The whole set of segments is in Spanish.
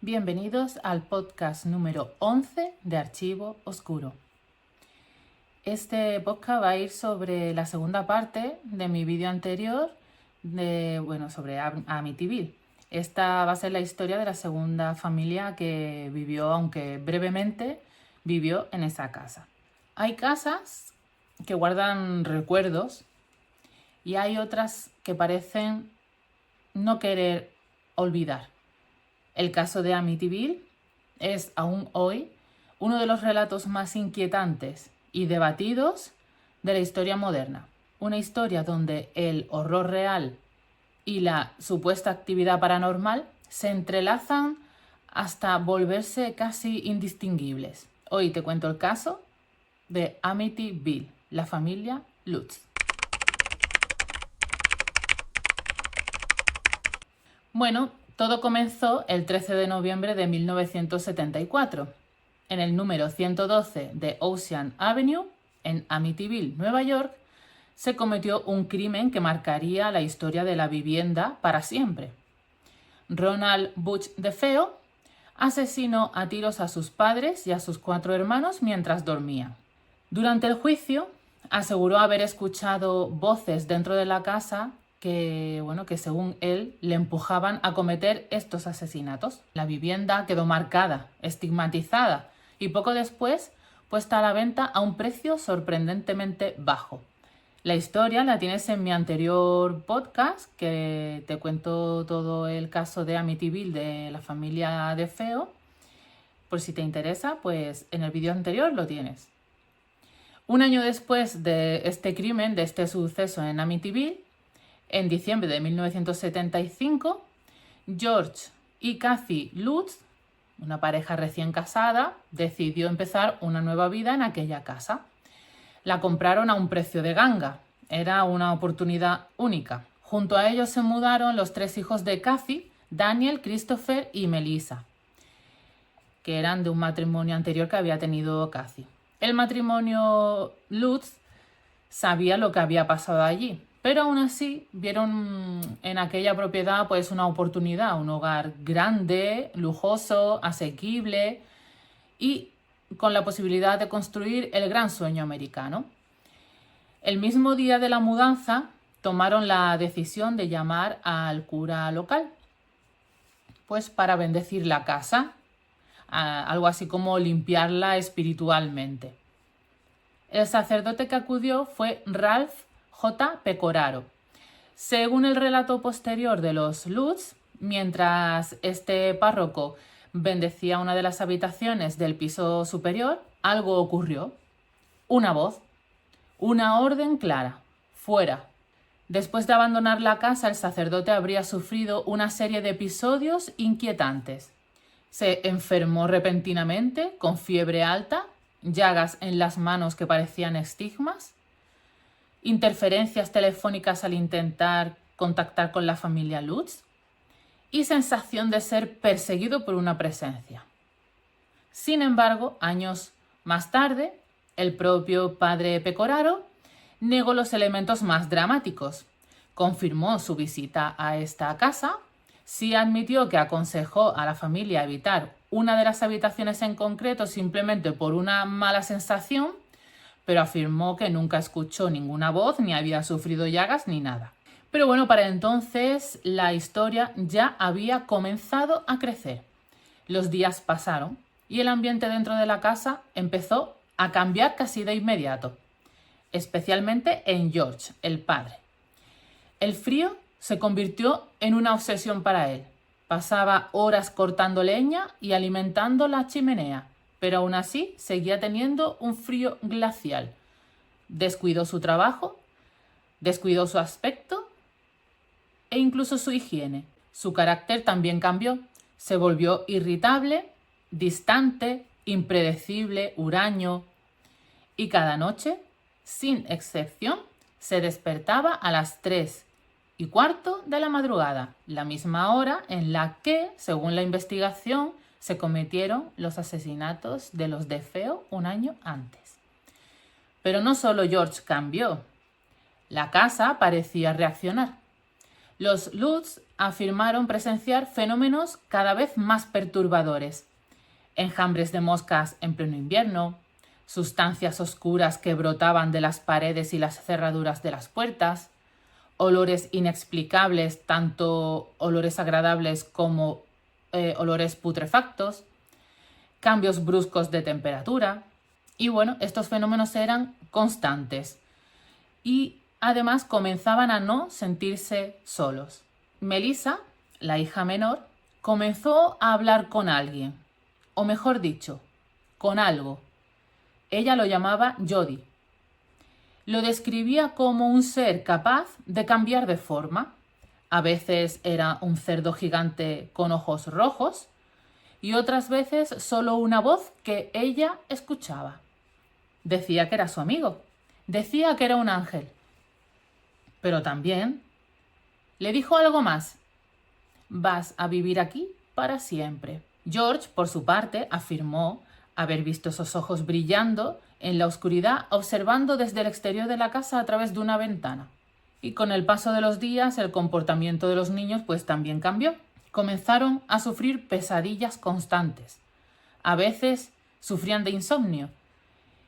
Bienvenidos al podcast número 11 de Archivo Oscuro. Este podcast va a ir sobre la segunda parte de mi vídeo anterior sobre Amityville. Esta va a ser la historia de la segunda familia que vivió, aunque brevemente, vivió en esa casa. Hay casas que guardan recuerdos y hay otras que parecen no querer olvidar. El caso de Amityville es aún hoy uno de los relatos más inquietantes y debatidos de la historia moderna. Una historia donde el horror real y la supuesta actividad paranormal se entrelazan hasta volverse casi indistinguibles. Hoy te cuento el caso de Amityville, la familia Lutz. Bueno, todo comenzó el 13 de noviembre de 1974, en el número 112 de Ocean Avenue, en Amityville, Nueva York, se cometió un crimen que marcaría la historia de la vivienda para siempre. Ronald Butch DeFeo asesinó a tiros a sus padres y a sus 4 hermanos mientras dormían. Durante el juicio, aseguró haber escuchado voces dentro de la casa que según él le empujaban a cometer estos asesinatos. La vivienda quedó marcada, estigmatizada y poco después puesta a la venta a un precio sorprendentemente bajo. La historia la tienes en mi anterior podcast, que te cuento todo el caso de Amityville de la familia DeFeo. Por si te interesa, pues en el vídeo anterior lo tienes. Un año después de este crimen, de este suceso en Amityville, en diciembre de 1975, George y Kathy Lutz, una pareja recién casada, decidió empezar una nueva vida en aquella casa. La compraron a un precio de ganga. Era una oportunidad única. Junto a ellos se mudaron los 3 hijos de Kathy, Daniel, Christopher y Melissa, que eran de un matrimonio anterior que había tenido Kathy. El matrimonio Lutz sabía lo que había pasado allí, pero aún así vieron en aquella propiedad pues una oportunidad, un hogar grande, lujoso, asequible y con la posibilidad de construir el gran sueño americano. El mismo día de la mudanza tomaron la decisión de llamar al cura local, pues para bendecir la casa, algo así como limpiarla espiritualmente. El sacerdote que acudió fue Ralph J. Pecoraro. Según el relato posterior de los Lutz, mientras este párroco bendecía una de las habitaciones del piso superior, algo ocurrió. Una voz, una orden clara: fuera. Después de abandonar la casa, el sacerdote habría sufrido una serie de episodios inquietantes. Se enfermó repentinamente, con fiebre alta, llagas en las manos que parecían estigmas, interferencias telefónicas al intentar contactar con la familia Lutz y sensación de ser perseguido por una presencia. Sin embargo, años más tarde, el propio padre Pecoraro negó los elementos más dramáticos. Confirmó su visita a esta casa, sí admitió que aconsejó a la familia evitar una de las habitaciones en concreto simplemente por una mala sensación, pero afirmó que nunca escuchó ninguna voz, ni había sufrido llagas, ni nada. Pero bueno, para entonces la historia ya había comenzado a crecer. Los días pasaron y el ambiente dentro de la casa empezó a cambiar casi de inmediato, especialmente en George, el padre. El frío se convirtió en una obsesión para él. Pasaba horas cortando leña y alimentando la chimenea, pero aún así seguía teniendo un frío glacial. Descuidó su trabajo, descuidó su aspecto e incluso su higiene. Su carácter también cambió. Se volvió irritable, distante, impredecible, huraño. Y cada noche, sin excepción, se despertaba a las 3:15 de la madrugada, la misma hora en la que, según la investigación, se cometieron los asesinatos de los DeFeo un año antes. Pero no solo George cambió. La casa parecía reaccionar. Los Lutz afirmaron presenciar fenómenos cada vez más perturbadores. Enjambres de moscas en pleno invierno, sustancias oscuras que brotaban de las paredes y las cerraduras de las puertas, olores inexplicables, tanto olores agradables como olores putrefactos, cambios bruscos de temperatura. Y bueno, estos fenómenos eran constantes y además comenzaban a no sentirse solos. Melissa, la hija menor, comenzó a hablar con alguien, o mejor dicho, con algo. Ella lo llamaba Jody. Lo describía como un ser capaz de cambiar de forma. A veces era un cerdo gigante con ojos rojos y otras veces solo una voz que ella escuchaba. Decía que era su amigo, decía que era un ángel. Pero también le dijo algo más. Vas a vivir aquí para siempre. George, por su parte, afirmó haber visto esos ojos brillando en la oscuridad, observando desde el exterior de la casa a través de una ventana. Y con el paso de los días, el comportamiento de los niños pues también cambió. Comenzaron a sufrir pesadillas constantes. A veces sufrían de insomnio.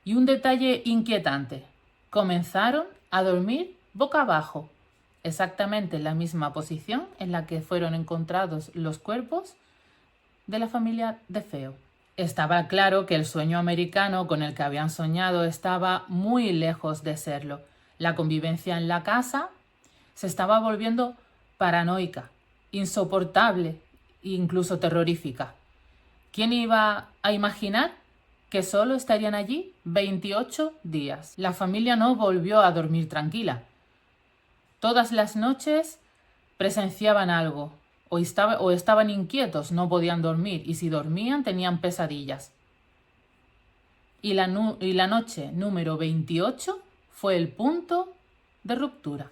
Y un detalle inquietante, comenzaron a dormir boca abajo, exactamente en la misma posición en la que fueron encontrados los cuerpos de la familia DeFeo. Estaba claro que el sueño americano con el que habían soñado estaba muy lejos de serlo. La convivencia en la casa se estaba volviendo paranoica, insoportable e incluso terrorífica. ¿Quién iba a imaginar que solo estarían allí 28 días? La familia no volvió a dormir tranquila. Todas las noches presenciaban algo, o estaban inquietos, no podían dormir, y si dormían tenían pesadillas. Y la noche número 28 fue el punto de ruptura.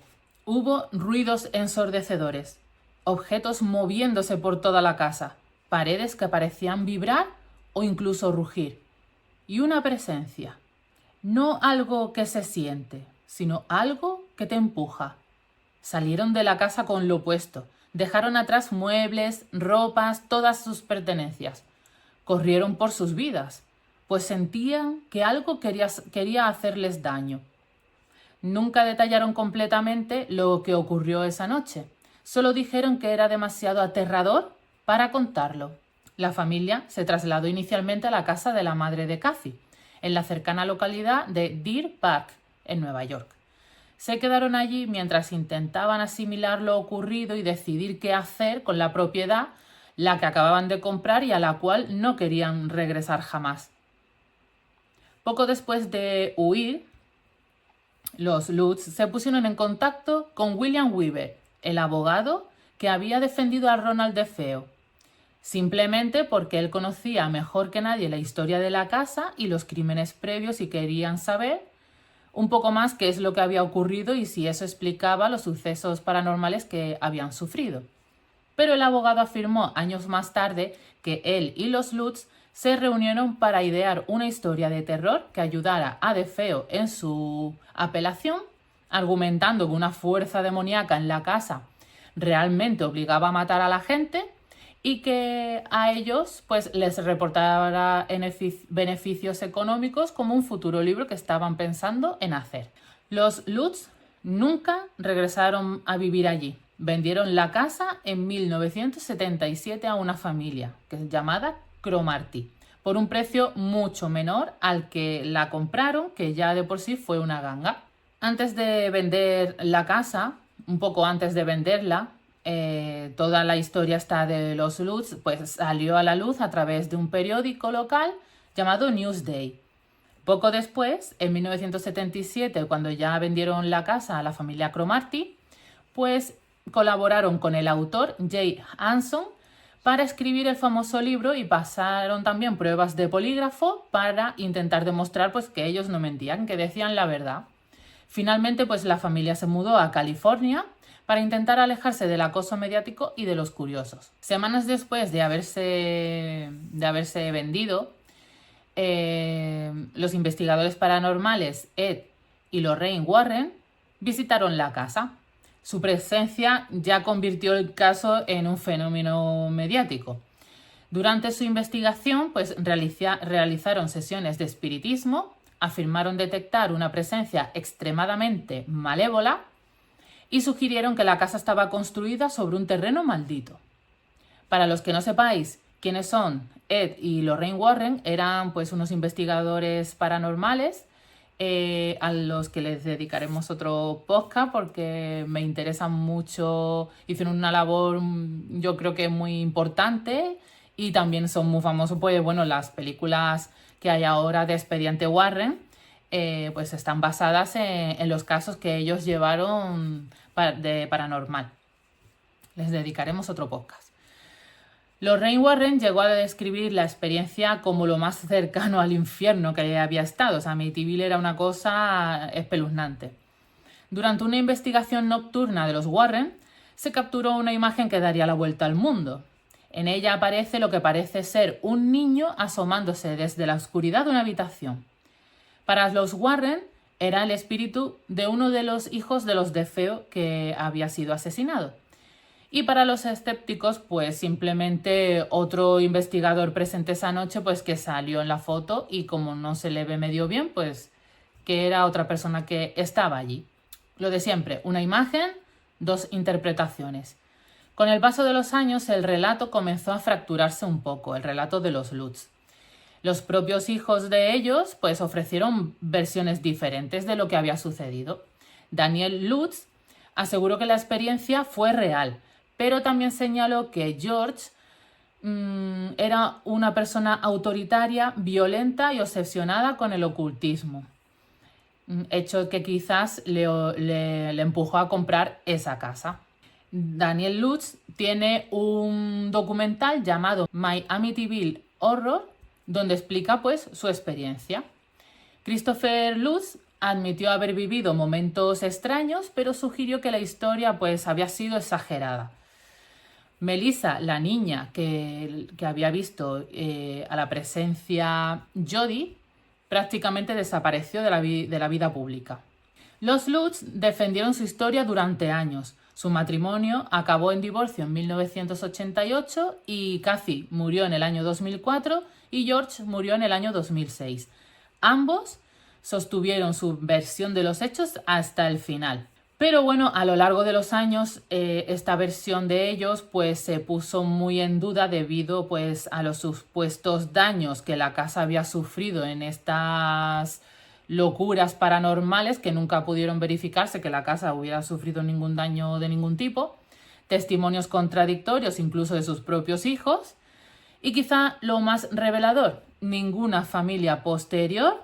Hubo ruidos ensordecedores, objetos moviéndose por toda la casa, paredes que parecían vibrar o incluso rugir, y una presencia, no algo que se siente, sino algo que te empuja. Salieron de la casa con lo opuesto, dejaron atrás muebles, ropas, todas sus pertenencias. Corrieron por sus vidas, pues sentían que algo quería hacerles daño. Nunca detallaron completamente lo que ocurrió esa noche. Solo dijeron que era demasiado aterrador para contarlo. La familia se trasladó inicialmente a la casa de la madre de Kathy, en la cercana localidad de Deer Park, en Nueva York. Se quedaron allí mientras intentaban asimilar lo ocurrido y decidir qué hacer con la propiedad, la que acababan de comprar y a la cual no querían regresar jamás. Poco después de huir, los Lutz se pusieron en contacto con William Weaver, el abogado que había defendido a Ronald DeFeo, simplemente porque él conocía mejor que nadie la historia de la casa y los crímenes previos y querían saber un poco más qué es lo que había ocurrido y si eso explicaba los sucesos paranormales que habían sufrido. Pero el abogado afirmó años más tarde que él y los Lutz se reunieron para idear una historia de terror que ayudara a DeFeo en su apelación, argumentando que una fuerza demoníaca en la casa realmente obligaba a matar a la gente y que a ellos pues les reportara beneficios económicos como un futuro libro que estaban pensando en hacer. Los Lutz nunca regresaron a vivir allí. Vendieron la casa en 1977 a una familia que es llamada Cromarty, por un precio mucho menor al que la compraron, que ya de por sí fue una ganga. Antes de vender la casa, un poco antes de venderla, toda la historia esta de los Lutz pues salió a la luz a través de un periódico local llamado Newsday. Poco después, en 1977, cuando ya vendieron la casa a la familia Cromarty, pues colaboraron con el autor Jay Anson para escribir el famoso libro y pasaron también pruebas de polígrafo para intentar demostrar pues que ellos no mentían, que decían la verdad. Finalmente, pues la familia se mudó a California para intentar alejarse del acoso mediático y de los curiosos. Semanas después de haberse vendido, los investigadores paranormales Ed y Lorraine Warren visitaron la casa. Su presencia ya convirtió el caso en un fenómeno mediático. Durante su investigación, pues realizaron sesiones de espiritismo, afirmaron detectar una presencia extremadamente malévola y sugirieron que la casa estaba construida sobre un terreno maldito. Para los que no sepáis quiénes son, Ed y Lorraine Warren eran pues unos investigadores paranormales a los que les dedicaremos otro podcast porque me interesan mucho, hicieron una labor yo creo que muy importante y también son muy famosos, pues bueno, las películas que hay ahora de Expediente Warren pues están basadas en los casos que ellos llevaron de paranormal. Les dedicaremos otro podcast. Lorraine Warren llegó a describir la experiencia como lo más cercano al infierno que había estado. O sea, Amityville era una cosa espeluznante. Durante una investigación nocturna de los Warren, se capturó una imagen que daría la vuelta al mundo. En ella aparece lo que parece ser un niño asomándose desde la oscuridad de una habitación. Para los Warren, era el espíritu de uno de los hijos de los DeFeo que había sido asesinado. Y para los escépticos, pues simplemente otro investigador presente esa noche, pues que salió en la foto y como no se le ve medio bien, pues que era otra persona que estaba allí. Lo de siempre, una imagen, dos interpretaciones. Con el paso de los años, el relato comenzó a fracturarse un poco, el relato de los Lutz. Los propios hijos de ellos, pues ofrecieron versiones diferentes de lo que había sucedido. Daniel Lutz aseguró que la experiencia fue real, pero también señaló que George era una persona autoritaria, violenta y obsesionada con el ocultismo. Hecho que quizás le empujó a comprar esa casa. Daniel Lutz tiene un documental llamado My Amityville Horror, donde explica pues su experiencia. Christopher Lutz admitió haber vivido momentos extraños, pero sugirió que la historia pues había sido exagerada. Melissa, la niña que había visto a la presencia Jody, prácticamente desapareció de la vida pública. Los Lutz defendieron su historia durante años. Su matrimonio acabó en divorcio en 1988 y Kathy murió en el año 2004 y George murió en el año 2006. Ambos sostuvieron su versión de los hechos hasta el final. Pero bueno, a lo largo de los años esta versión de ellos pues se puso muy en duda debido pues a los supuestos daños que la casa había sufrido en estas locuras paranormales que nunca pudieron verificarse que la casa hubiera sufrido ningún daño de ningún tipo, testimonios contradictorios incluso de sus propios hijos y quizá lo más revelador, ninguna familia posterior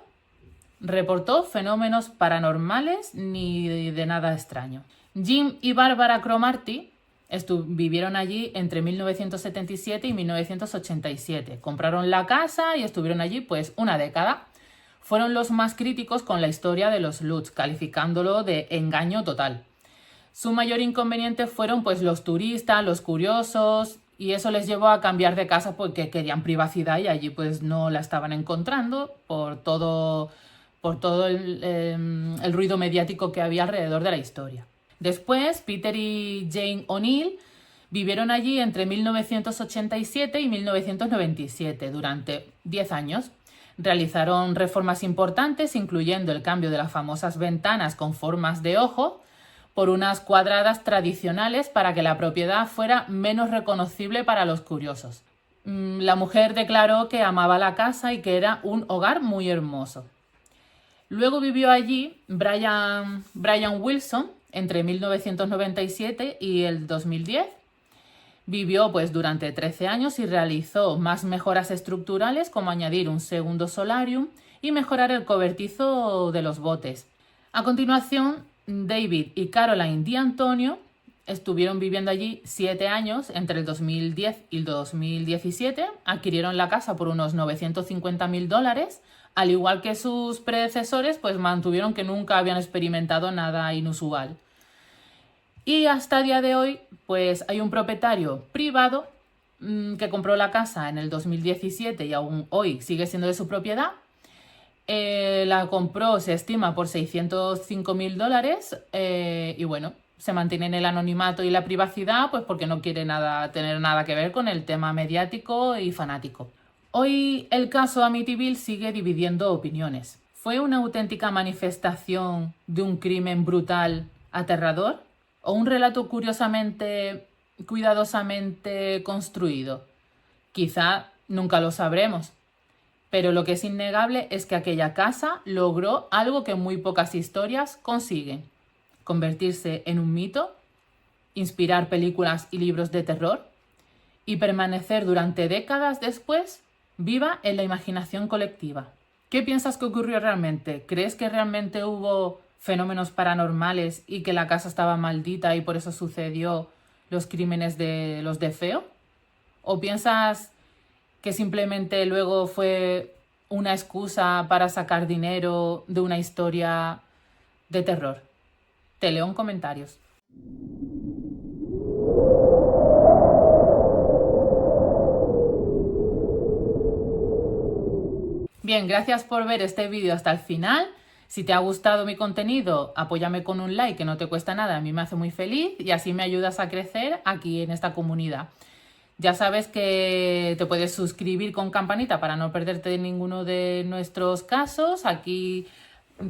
reportó fenómenos paranormales ni de nada extraño. Jim y Barbara Cromarty vivieron allí entre 1977 y 1987. Compraron la casa y estuvieron allí pues una década. Fueron los más críticos con la historia de los Lutz, calificándolo de engaño total. Su mayor inconveniente fueron pues los turistas, los curiosos, y eso les llevó a cambiar de casa porque querían privacidad y allí pues no la estaban encontrando por todo el ruido mediático que había alrededor de la historia. Después, Peter y Jane O'Neill vivieron allí entre 1987 y 1997, durante 10 años. Realizaron reformas importantes, incluyendo el cambio de las famosas ventanas con formas de ojo por unas cuadradas tradicionales para que la propiedad fuera menos reconocible para los curiosos. La mujer declaró que amaba la casa y que era un hogar muy hermoso. Luego vivió allí Brian Wilson entre 1997 y el 2010. Vivió pues durante 13 años y realizó más mejoras estructurales como añadir un segundo solarium y mejorar el cobertizo de los botes. A continuación, David y Caroline D'Antonio estuvieron viviendo allí 7 años entre el 2010 y el 2017. Adquirieron la casa por unos $950,000. Al igual que sus predecesores, pues mantuvieron que nunca habían experimentado nada inusual. Y hasta el día de hoy, pues hay un propietario privado que compró la casa en el 2017 y aún hoy sigue siendo de su propiedad. La compró, se estima, por $605,000 y bueno, se mantiene en el anonimato y la privacidad, pues porque no quiere tener nada que ver con el tema mediático y fanático. Hoy el caso Amityville sigue dividiendo opiniones. ¿Fue una auténtica manifestación de un crimen brutal, aterrador? ¿O un relato cuidadosamente construido? Quizá nunca lo sabremos. Pero lo que es innegable es que aquella casa logró algo que muy pocas historias consiguen: convertirse en un mito, inspirar películas y libros de terror y permanecer durante décadas después viva en la imaginación colectiva. ¿Qué piensas que ocurrió realmente? ¿Crees que realmente hubo fenómenos paranormales y que la casa estaba maldita y por eso sucedió los crímenes de los de Feo? ¿O piensas que simplemente luego fue una excusa para sacar dinero de una historia de terror? Te leo en comentarios. Bien, gracias por ver este vídeo hasta el final. Si te ha gustado mi contenido, apóyame con un like que no te cuesta nada, a mí me hace muy feliz y así me ayudas a crecer aquí en esta comunidad. Ya sabes que te puedes suscribir con campanita para no perderte ninguno de nuestros casos. Aquí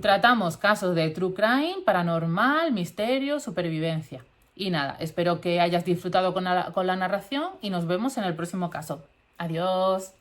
tratamos casos de true crime, paranormal, misterio, supervivencia. Y nada, espero que hayas disfrutado con la narración y nos vemos en el próximo caso. Adiós.